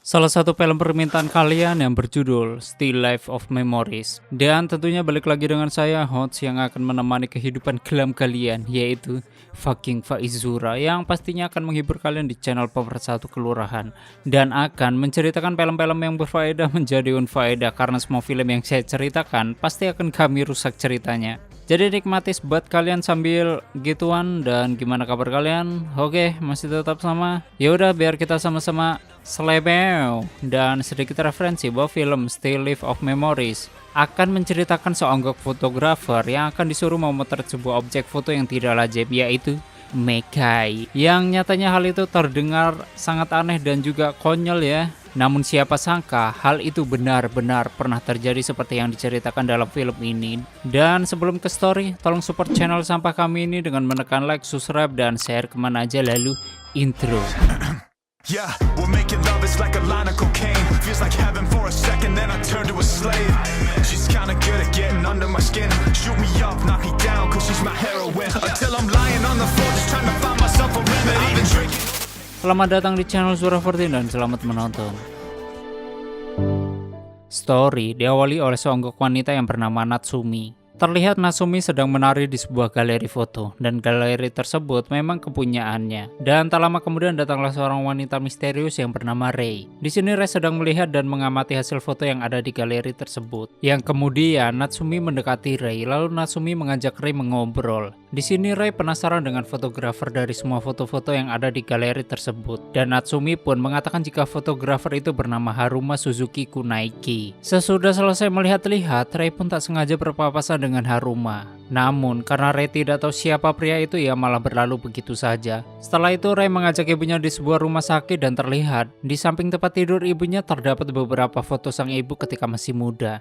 Salah satu film permintaan kalian yang berjudul Still Life of Memories. Dan tentunya balik lagi dengan saya, host yang akan menemani kehidupan kelam kalian, yaitu fucking Faizura, yang pastinya akan menghibur kalian di channel Pemersatu Kelurahan dan akan menceritakan film-film yang berfaedah menjadi unfaedah, karena semua film yang saya ceritakan pasti akan kami rusak ceritanya. Jadi nikmati buat kalian sambil gituan. Dan gimana kabar kalian? Oke, masih tetap sama? Ya udah, biar kita sama-sama selebeo. Dan sedikit referensi bahwa film Still Life of Memories akan menceritakan seonggok fotografer yang akan disuruh memotret sebuah objek foto yang tidak lazim, yaitu Mekai. Yang nyatanya hal itu terdengar sangat aneh dan juga konyol ya. Namun siapa sangka hal itu benar-benar pernah terjadi seperti yang diceritakan dalam film ini. Dan sebelum ke story, tolong support channel sampah kami ini dengan menekan like, subscribe, dan share kemana aja. Lalu intro. Yeah, we're making love, it's like a line of cocaine. Feels like heaven for a second, then I turn to a slave. She's kinda good at getting under my skin. Shoot me up, knock me down, cause she's my heroine. Until I'm lying on the floor, just trying to find myself a remedy. I've been drinking. Selamat datang di channel Surah14 dan selamat menonton. Story diawali oleh seonggok wanita yang bernama Natsumi. Terlihat Natsumi sedang menari di sebuah galeri foto, dan galeri tersebut memang kepunyaannya. Dan tak lama kemudian datanglah seorang wanita misterius yang bernama Rei. Di sini Rei sedang melihat dan mengamati hasil foto yang ada di galeri tersebut. Yang kemudian Natsumi mendekati Rei, lalu Natsumi mengajak Rei mengobrol. Di sini Rei penasaran dengan fotografer dari semua foto-foto yang ada di galeri tersebut. Dan Natsumi pun mengatakan jika fotografer itu bernama Haruma Suzuki Kunaiki. Sesudah selesai melihat-lihat, Rei pun tak sengaja berpapasan dengan Haruma. Namun karena Rei tidak tahu siapa pria itu, ia malah berlalu begitu saja. Setelah itu Rei mengajak ibunya di sebuah rumah sakit dan terlihat di samping tempat tidur ibunya terdapat beberapa foto sang ibu ketika masih muda.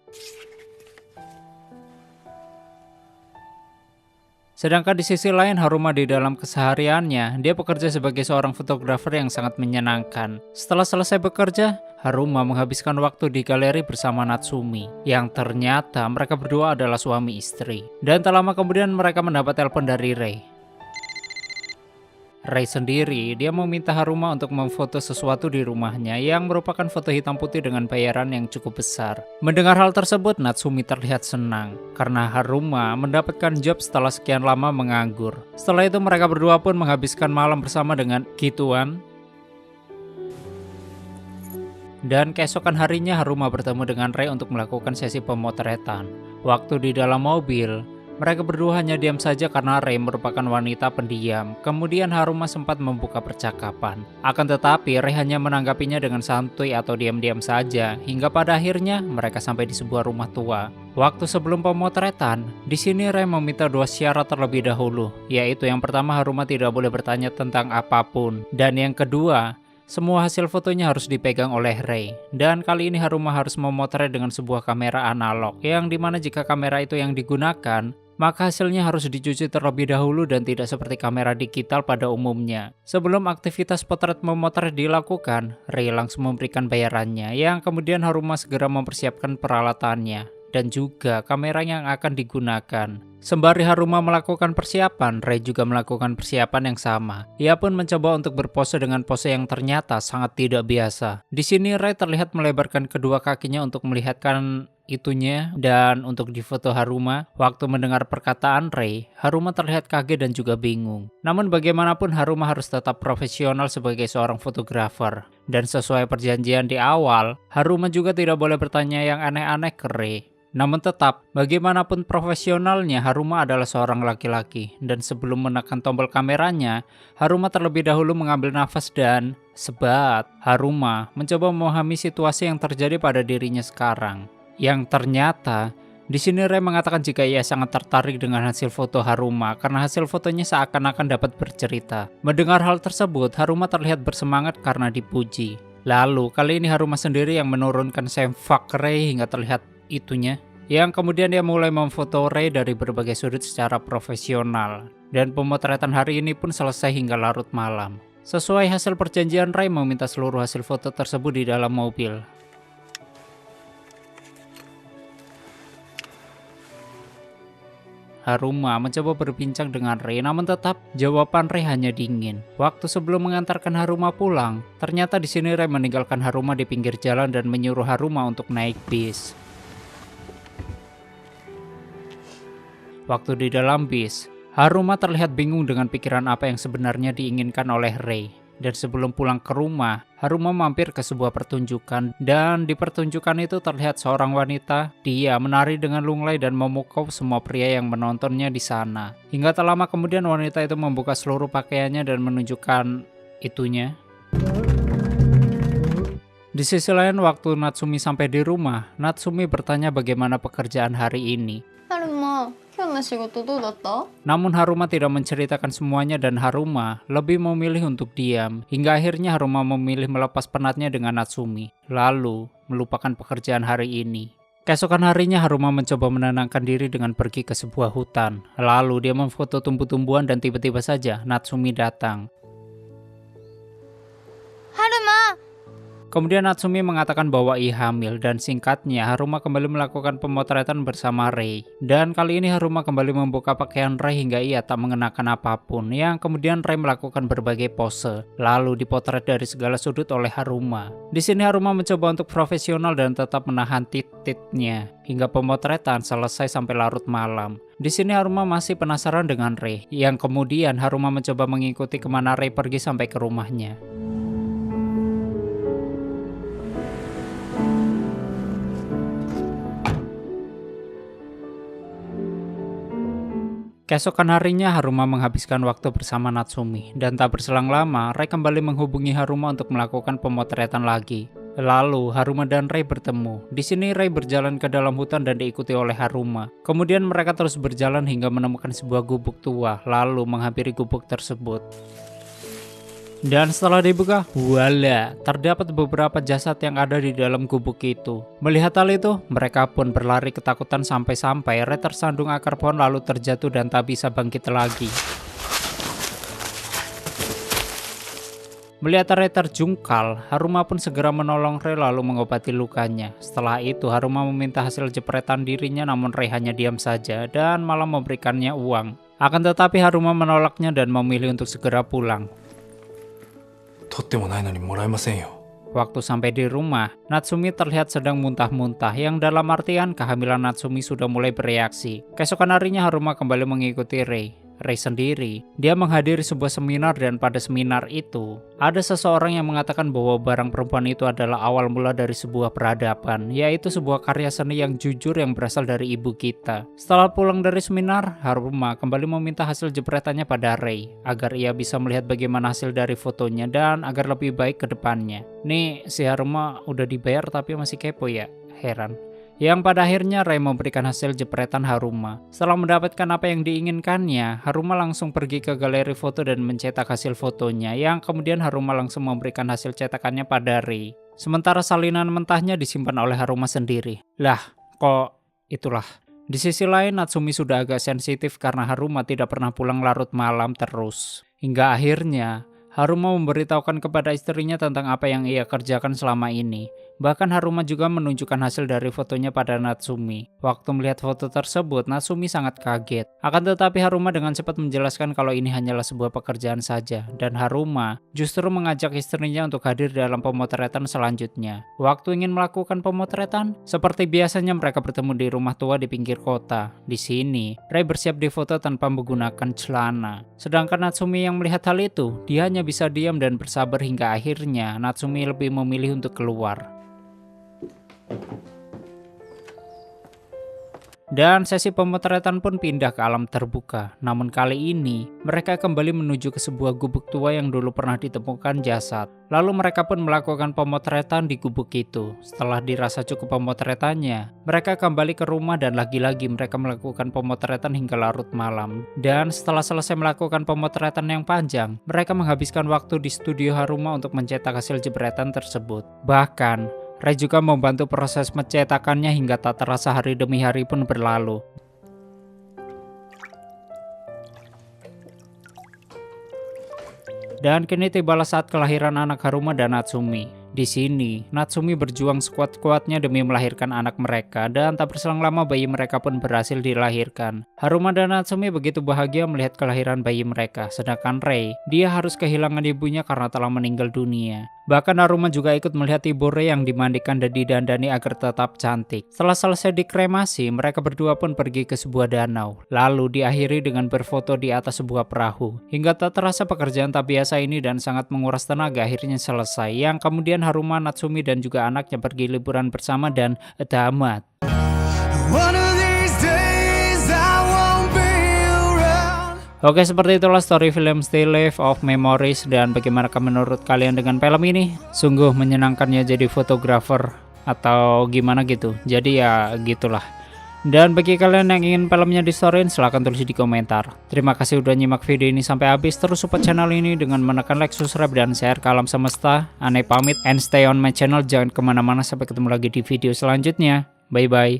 Sedangkan di sisi lain Haruma di dalam kesehariannya, dia bekerja sebagai seorang fotografer yang sangat menyenangkan. Setelah selesai bekerja, Haruma menghabiskan waktu di galeri bersama Natsumi, yang ternyata mereka berdua adalah suami istri. Dan tak lama kemudian mereka mendapat telepon dari Rei. Rei sendiri, dia meminta Haruma untuk memfoto sesuatu di rumahnya yang merupakan foto hitam putih dengan bayaran yang cukup besar. Mendengar hal tersebut, Natsumi terlihat senang karena Haruma mendapatkan job setelah sekian lama menganggur. Setelah itu mereka berdua pun menghabiskan malam bersama dengan gituan. Dan keesokan harinya Haruma bertemu dengan Rei untuk melakukan sesi pemotretan. Waktu di dalam mobil, mereka berdua hanya diam saja karena Rei merupakan wanita pendiam. Kemudian Haruma sempat membuka percakapan. Akan tetapi Rei hanya menanggapinya dengan santuy atau diam-diam saja, hingga pada akhirnya mereka sampai di sebuah rumah tua. Waktu sebelum pemotretan, di sini Rei meminta dua syarat terlebih dahulu, yaitu yang pertama Haruma tidak boleh bertanya tentang apapun, dan yang kedua, semua hasil fotonya harus dipegang oleh Rei. Dan kali ini Haruma harus memotret dengan sebuah kamera analog, yang dimana jika kamera itu yang digunakan, maka hasilnya harus dicuci terlebih dahulu dan tidak seperti kamera digital pada umumnya. Sebelum aktivitas potret memotret dilakukan, Rei langsung memberikan bayarannya, yang kemudian Haruma segera mempersiapkan peralatannya dan juga kamera yang akan digunakan. Sembari Haruma melakukan persiapan, Rei juga melakukan persiapan yang sama. Ia pun mencoba untuk berpose dengan pose yang ternyata sangat tidak biasa. Di sini Rei terlihat melebarkan kedua kakinya untuk melihatkan itunya, dan untuk difoto Haruma, waktu mendengar perkataan Rei, Haruma terlihat kaget dan juga bingung. Namun bagaimanapun Haruma harus tetap profesional sebagai seorang fotografer. Dan sesuai perjanjian di awal, Haruma juga tidak boleh bertanya yang aneh-aneh ke Rei. Namun tetap, bagaimanapun profesionalnya, Haruma adalah seorang laki-laki. Dan sebelum menekan tombol kameranya, Haruma terlebih dahulu mengambil nafas dan sebat. Haruma mencoba memahami situasi yang terjadi pada dirinya sekarang. Yang ternyata, di sini Rei mengatakan jika ia sangat tertarik dengan hasil foto Haruma karena hasil fotonya seakan-akan dapat bercerita. Mendengar hal tersebut, Haruma terlihat bersemangat karena dipuji. Lalu, kali ini Haruma sendiri yang menurunkan sempak Rei hingga terlihat itunya. Yang kemudian dia mulai memfoto Rei dari berbagai sudut secara profesional. Dan pemotretan hari ini pun selesai hingga larut malam. Sesuai hasil perjanjian, Rei meminta seluruh hasil foto tersebut di dalam mobil. Haruma mencoba berbincang dengan Rei, namun tetap jawaban Rei hanya dingin. Waktu sebelum mengantarkan Haruma pulang, ternyata di sini Rei meninggalkan Haruma di pinggir jalan dan menyuruh Haruma untuk naik bis. Waktu di dalam bis, Haruma terlihat bingung dengan pikiran apa yang sebenarnya diinginkan oleh Rei. Dan sebelum pulang ke rumah, Haruma mampir ke sebuah pertunjukan, dan di pertunjukan itu terlihat seorang wanita. Dia menari dengan lunglai dan memukau semua pria yang menontonnya di sana. Hingga tak lama kemudian wanita itu membuka seluruh pakaiannya dan menunjukkan itunya. Di sisi lain, waktu Natsumi sampai di rumah, Natsumi bertanya bagaimana pekerjaan hari ini. 春馬、今日の仕事どうだった？ Namun Haruma tidak menceritakan semuanya dan Haruma lebih memilih untuk diam. Hingga akhirnya Haruma memilih melepas penatnya dengan Natsumi, lalu melupakan pekerjaan hari ini. Keesokan harinya Haruma mencoba menenangkan diri dengan pergi ke sebuah hutan. Lalu dia memfoto tumbuh-tumbuhan dan tiba-tiba saja Natsumi datang. 春馬、 Kemudian Natsumi mengatakan bahwa ia hamil dan singkatnya Haruma kembali melakukan pemotretan bersama Rei. Dan kali ini Haruma kembali membuka pakaian Rei hingga ia tak mengenakan apapun, yang kemudian Rei melakukan berbagai pose, lalu dipotret dari segala sudut oleh Haruma. Di sini Haruma mencoba untuk profesional dan tetap menahan titiknya hingga pemotretan selesai sampai larut malam. Di sini Haruma masih penasaran dengan Rei, yang kemudian Haruma mencoba mengikuti kemana Rei pergi sampai ke rumahnya. Keesokan harinya Haruma menghabiskan waktu bersama Natsumi, dan tak berselang lama Rei kembali menghubungi Haruma untuk melakukan pemotretan lagi. Lalu Haruma dan Rei bertemu. Di sini Rei berjalan ke dalam hutan dan diikuti oleh Haruma. Kemudian mereka terus berjalan hingga menemukan sebuah gubuk tua, lalu menghampiri gubuk tersebut. Dan setelah dibuka, wala, terdapat beberapa jasad yang ada di dalam gubuk itu. Melihat hal itu, mereka pun berlari ketakutan sampai-sampai Rei tersandung akar pohon lalu terjatuh dan tak bisa bangkit lagi. Melihat Rei terjungkal, Haruma pun segera menolong Rei lalu mengobati lukanya. Setelah itu, Haruma meminta hasil jepretan dirinya, namun Rei hanya diam saja dan malah memberikannya uang. Akan tetapi Haruma menolaknya dan memilih untuk segera pulang. 取ってもないのにもらえませんよ。 Waktu sampai di rumah, Natsumi terlihat sedang muntah-muntah, yang dalam artian kehamilan Natsumi sudah mulai bereaksi. Keesokan harinya Haruma kembali mengikuti Rei. Rei sendiri, dia menghadiri sebuah seminar dan pada seminar itu, ada seseorang yang mengatakan bahwa barang perempuan itu adalah awal mula dari sebuah peradaban, yaitu sebuah karya seni yang jujur yang berasal dari ibu kita. Setelah pulang dari seminar, Haruma kembali meminta hasil jepretannya pada Rei, agar ia bisa melihat bagaimana hasil dari fotonya dan agar lebih baik ke depannya. Nih, si Haruma udah dibayar tapi masih kepo ya, heran. Yang pada akhirnya Rei memberikan hasil jepretan Haruma. Setelah mendapatkan apa yang diinginkannya, Haruma langsung pergi ke galeri foto dan mencetak hasil fotonya, yang kemudian Haruma langsung memberikan hasil cetakannya pada Rei. Sementara salinan mentahnya disimpan oleh Haruma sendiri. Lah, kok itulah. Di sisi lain, Natsumi sudah agak sensitif karena Haruma tidak pernah pulang larut malam terus. Hingga akhirnya, Haruma memberitahukan kepada istrinya tentang apa yang ia kerjakan selama ini. Bahkan Haruma juga menunjukkan hasil dari fotonya pada Natsumi. Waktu melihat foto tersebut, Natsumi sangat kaget. Akan tetapi Haruma dengan cepat menjelaskan kalau ini hanyalah sebuah pekerjaan saja. Dan Haruma justru mengajak istrinya untuk hadir dalam pemotretan selanjutnya. Waktu ingin melakukan pemotretan, seperti biasanya mereka bertemu di rumah tua di pinggir kota. Di sini, Rei bersiap di foto tanpa menggunakan celana. Sedangkan Natsumi yang melihat hal itu, dia hanya bisa diam dan bersabar hingga akhirnya Natsumi lebih memilih untuk keluar. Dan sesi pemotretan pun pindah ke alam terbuka. Namun kali ini, mereka kembali menuju ke sebuah gubuk tua yang dulu pernah ditemukan jasad. Lalu mereka pun melakukan pemotretan di gubuk itu. Setelah dirasa cukup pemotretannya, mereka kembali ke rumah dan lagi-lagi mereka melakukan pemotretan hingga larut malam. Dan setelah selesai melakukan pemotretan yang panjang, mereka menghabiskan waktu di studio Haruma untuk mencetak hasil jepretan tersebut. Bahkan, Rei juga membantu proses mencetakannya hingga tak terasa hari demi hari pun berlalu. Dan kini tibalah saat kelahiran anak Haruma dan Natsumi. Di sini, Natsumi berjuang sekuat-kuatnya demi melahirkan anak mereka dan tak berselang lama bayi mereka pun berhasil dilahirkan. Haruma dan Natsumi begitu bahagia melihat kelahiran bayi mereka, sedangkan Rei, dia harus kehilangan ibunya karena telah meninggal dunia. Bahkan Haruma juga ikut melihat ibu Rei yang dimandikan dan didandani agar tetap cantik. Setelah selesai dikremasi, mereka berdua pun pergi ke sebuah danau. Lalu diakhiri dengan berfoto di atas sebuah perahu. Hingga tak terasa pekerjaan tak biasa ini dan sangat menguras tenaga akhirnya selesai. Yang kemudian Haruma, Natsumi dan juga anaknya pergi liburan bersama dan tamat. Oke, seperti itulah story film Still Life of Memories. Dan bagaimana menurut kalian dengan film ini? Sungguh menyenangkannya jadi fotografer atau gimana gitu. Jadi ya gitulah. Dan bagi kalian yang ingin filmnya distoryin, silahkan tulis di komentar. Terima kasih udah nyimak video ini sampai habis. Terus support channel ini dengan menekan like, subscribe, dan share ke alam semesta. Aneh pamit and stay on my channel. Jangan kemana-mana, sampai ketemu lagi di video selanjutnya. Bye-bye.